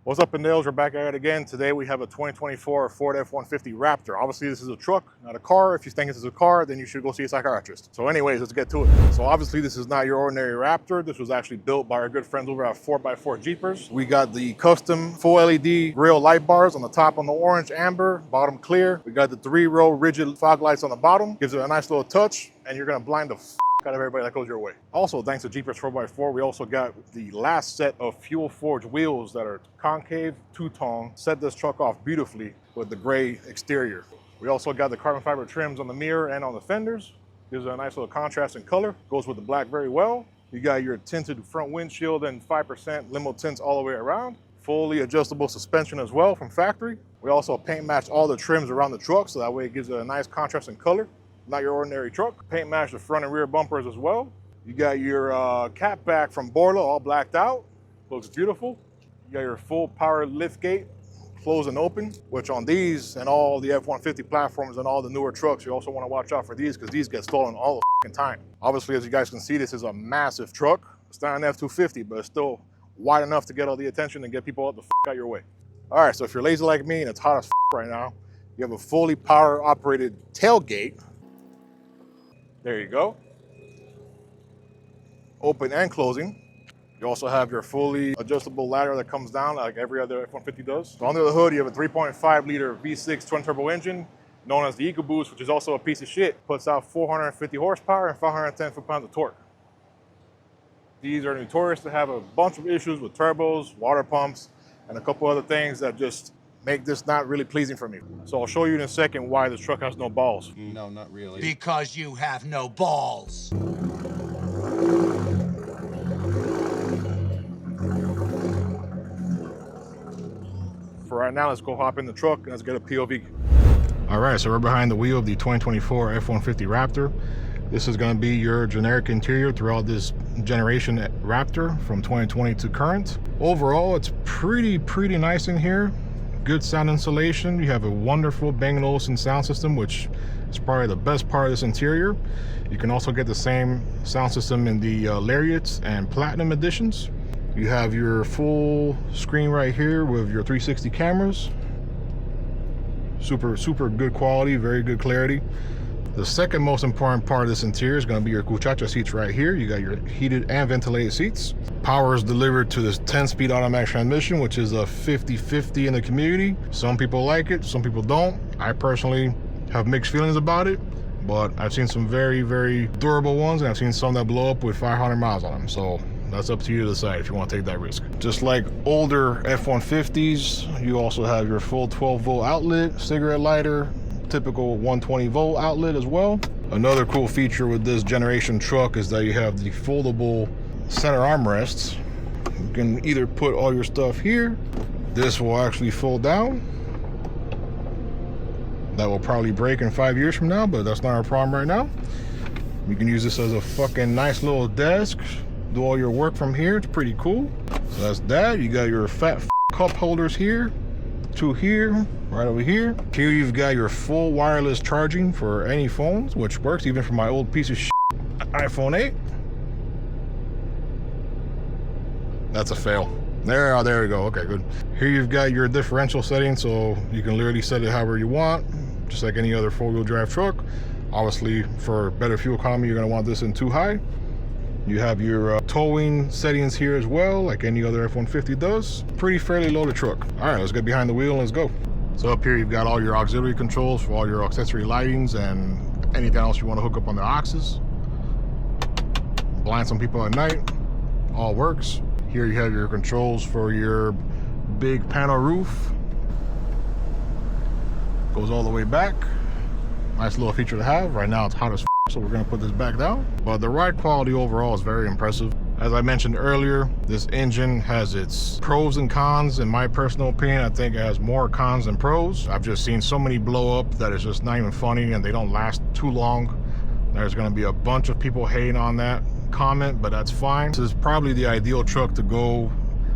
What's up, Indales? We're back at it again. Today we have a 2024 Ford F-150 Raptor. Obviously this is a truck, not a car. If you think this is a car, then you should go see a psychiatrist. So anyways, let's get to it. So obviously this is not your ordinary Raptor. This was actually built by our good friends over at 4x4 Jeepers. We got the custom full LED grille light bars on the top on the orange amber, bottom clear. We got the 3-row rigid fog lights on the bottom. Gives it a nice little touch, and you're gonna blind the out of everybody that goes your way. Also, thanks to Jeepers 4x4, we also got the last set of fuel forged wheels that are concave, two-tone. Set this truck off beautifully with the gray exterior. We also got the carbon fiber trims on the mirror and on the fenders. Gives it a nice little contrast in color. Goes with the black very well. You got your tinted front windshield and 5% limo tints all the way around. Fully adjustable suspension as well from factory. We also paint matched all the trims around the truck, so that way it gives it a nice contrast in color. Not your ordinary truck. Paint match the front and rear bumpers as well. You got your cat back from Borla all blacked out. Looks beautiful. You got your full power lift gate, close and open, which on these and all the F-150 platforms and all the newer trucks, you also want to watch out for these because these get stolen all the fucking time. Obviously, as you guys can see, this is a massive truck. It's not an F-250, but it's still wide enough to get all the attention and get people out the out your way. All right, so if you're lazy like me and it's hot as right now, you have a fully power operated tailgate. There you go. Open and closing. You also have your fully adjustable ladder that comes down like every other F-150 does. So under the hood, you have a 3.5 liter V6 twin turbo engine known as the EcoBoost, which is also a piece of shit. Puts out 450 horsepower and 510 foot-pounds of torque. These are notorious to have a bunch of issues with turbos, water pumps, and a couple other things that just make this not really pleasing for me. So I'll show you in a second why this truck has no balls. No, not really. Because you have no balls. For right now, let's go hop in the truck and let's get a POV. All right, so we're behind the wheel of the 2024 F-150 Raptor. This is gonna be your generic interior throughout this generation Raptor from 2020 to current. Overall, it's pretty nice in here. Good sound insulation. You have a wonderful Bang & Olufsen sound system, which is probably the best part of this interior. You can also get the same sound system in the Lariats and Platinum editions. You have your full screen right here with your 360 cameras. Super good quality, very good clarity. The second most important part of this interior is going to be your cuchacha seats right here. You got your heated and ventilated seats. Power is delivered to this 10-speed automatic transmission, which is a 50-50 in the community. Some people like it, some people don't. I personally have mixed feelings about it, but I've seen some very durable ones, and I've seen some that blow up with 500 miles on them. So that's up to you to decide if you want to take that risk. Just like older F-150s, you also have your full 12-volt outlet, cigarette lighter, typical 120-volt outlet as well. Another cool feature with this generation truck is that you have the foldable center armrests. You can either put all your stuff here. This will actually fold down. That will probably break in 5 years from now, but that's not our problem right now. You can use this as a fucking nice little desk. Do all your work from here. It's pretty cool. So that's that. You got your fat cup holders here. Two here, right over here. Here you've got your full wireless charging for any phones, which works even for my old piece of shit iPhone 8. That's a fail. There we go. Okay, good. Here you've got your differential setting, so you can literally set it however you want, just like any other four-wheel drive truck. Obviously, for better fuel economy, you're gonna want this in 2 high. You have your towing settings here as well, like any other F-150 does. Pretty fairly loaded truck. All right, let's get behind the wheel and let's go. So up here, you've got all your auxiliary controls for all your accessory lightings and anything else you want to hook up on the auxes. Blind some people at night, all works. Here you have your controls for your big panel roof. Goes all the way back. Nice little feature to have. Right now it's hot as so we're gonna put this back down. But the ride quality overall is very impressive. As I mentioned earlier, this engine has its pros and cons. In my personal opinion, I think it has more cons than pros. I've just seen so many blow up that it's just not even funny and they don't last too long. There's gonna be a bunch of people hating on that comment, but that's fine. This is probably the ideal truck to go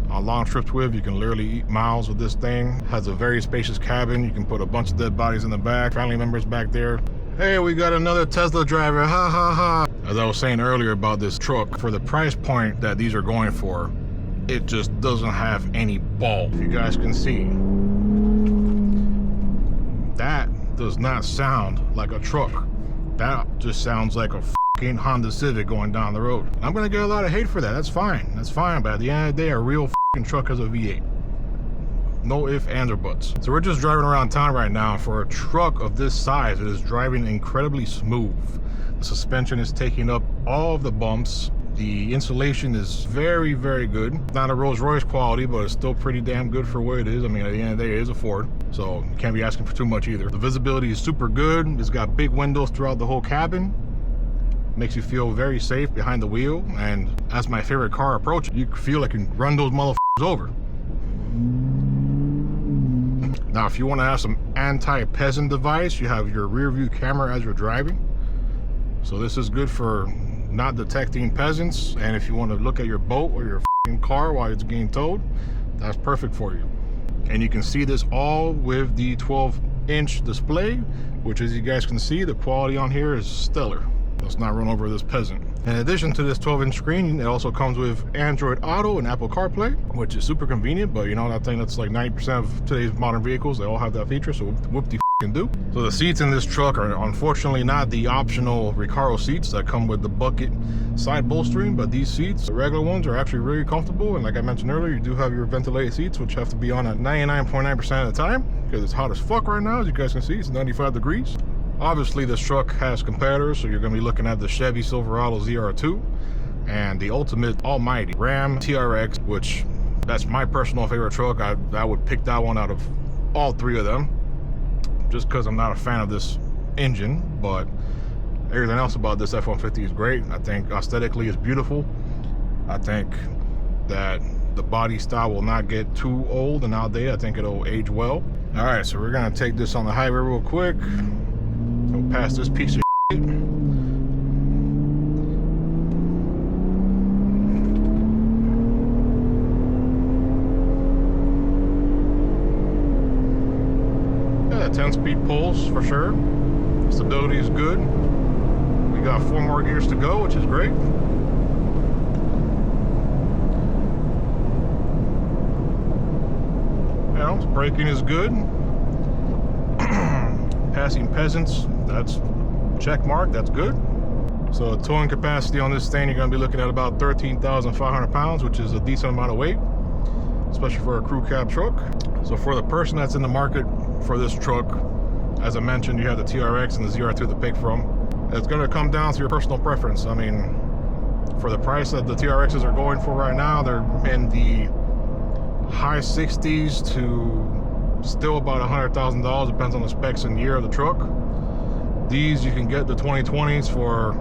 on long trips with. You can literally eat miles with this thing. Has a very spacious cabin. You can put a bunch of dead bodies in the back, family members back there. Hey, we got another Tesla driver, ha ha ha. As I was saying earlier about this truck, for the price point that these are going for, it just doesn't have any ball. If you guys can see, that does not sound like a truck. That just sounds like a fucking Honda Civic going down the road. I'm gonna get a lot of hate for that. That's fine. That's fine. But at the end of the day, a real fucking truck has a V8. No ifs, ands, or buts. So we're just driving around town right now. For a truck of this size, it is driving incredibly smooth. The suspension is taking up all of the bumps. The insulation is very, very good. Not a Rolls Royce quality, but it's still pretty damn good for what it is. I mean, at the end of the day, it is a Ford, so you can't be asking for too much either. The visibility is super good. It's got big windows throughout the whole cabin. Makes you feel very safe behind the wheel. And as my favorite car approaches, you feel like you can run those motherfuckers over. Now, if you want to have some anti-peasant device, you have your rear view camera as you're driving. So this is good for not detecting peasants, and if you want to look at your boat or your car while it's getting towed, that's perfect for you. And you can see this all with the 12-inch display, which, as you guys can see, the quality on here is stellar. Let's not run over this peasant. In addition to this 12-inch screen, it also comes with Android Auto and Apple CarPlay, which is super convenient. But you know, that thing that's like 90% of today's modern vehicles, they all have that feature, so whoop the do. So the seats in this truck are unfortunately not the optional Recaro seats that come with the bucket side bolstering, but these seats, the regular ones, are actually really comfortable. And like I mentioned earlier, you do have your ventilated seats, which have to be on at 99.9% of the time because it's hot as fuck right now. As you guys can see, it's 95 degrees. Obviously, this truck has competitors, so you're going to be looking at the Chevy Silverado ZR2 and the ultimate almighty RAM TRX, which that's my personal favorite truck. I would pick that one out of all three of them, just because I'm not a fan of this engine, but everything else about this F-150 is great. I think aesthetically it's beautiful. I think that the body style will not get too old and outdated. I think it'll age well. All right, so we're gonna take this on the highway real quick. Go past this piece of shit. Yeah, 10-speed pulls for sure. Stability is good. We got 4 more gears to go, which is great. You know, braking is good. Passing peasants, that's check mark, that's good. So towing capacity on this thing, you're going to be looking at about 13,500 pounds, which is a decent amount of weight, especially for a crew cab truck. So for the person that's in the market for this truck, as I mentioned, you have the TRX and the ZR2 to pick from. It's going to come down to your personal preference. I mean, for the price that the TRXs are going for right now, they're in the high 60s to still about $100,000, depends on the specs and year of the truck. These you can get the 2020s for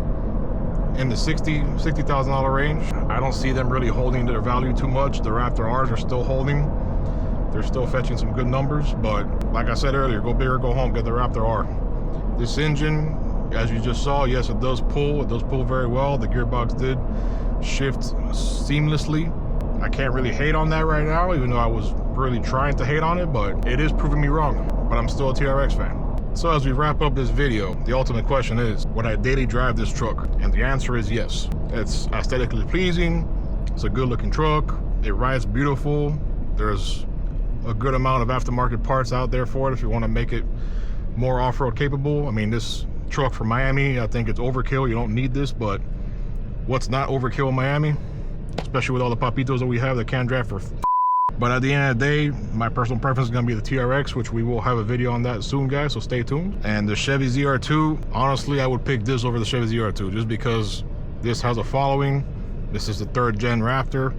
in the $60,000 range. I don't see them really holding their value too much. The Raptor R's are still holding. They're still fetching some good numbers, but like I said earlier, go big or go home, get the Raptor R. This engine, as you just saw, yes, it does pull. It does pull very well. The gearbox did shift seamlessly. I can't really hate on that right now, even though I was really trying to hate on it, but it is proving me wrong. But I'm still a TRX fan. So as we wrap up this video, the ultimate question is, would I daily drive this truck? And the answer is yes. It's aesthetically pleasing. It's a good looking truck. It rides beautiful. There's a good amount of aftermarket parts out there for it if you want to make it more off-road capable. I mean, this truck for Miami, I think it's overkill. You don't need this, but what's not overkill in Miami? Especially with all the papitos that we have that can't drive for but at the end of the day, my personal preference is going to be the TRX, which we will have a video on that soon, guys, so stay tuned. And the Chevy ZR2, honestly, I would pick this over the Chevy ZR2 just because this has a following. This is the 3rd gen Raptor.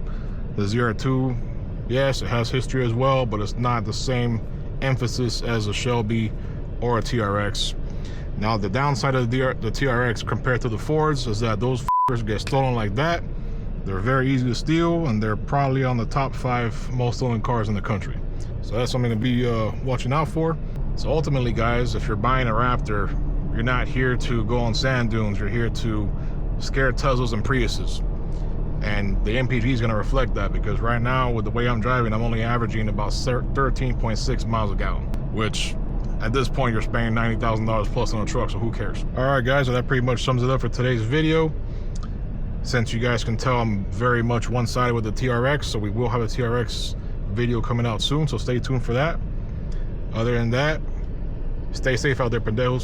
The ZR2, yes, it has history as well, but it's not the same emphasis as a Shelby or a TRX. Now, the downside of the TRX compared to the Fords is that those get stolen like that. They're very easy to steal, and they're probably on the top 5 most stolen cars in the country. So that's something to be watching out for. So ultimately, guys, if you're buying a Raptor, you're not here to go on sand dunes. You're here to scare Teslas and Priuses. And the MPG is going to reflect that, because right now, with the way I'm driving, I'm only averaging about 13.6 miles a gallon, which at this point, you're spending $90,000 plus on a truck, so who cares? All right, guys, so that pretty much sums it up for today's video. Since you guys can tell, I'm very much one-sided with the TRX, so we will have a TRX video coming out soon, so stay tuned for that. Other than that, stay safe out there, pendejos.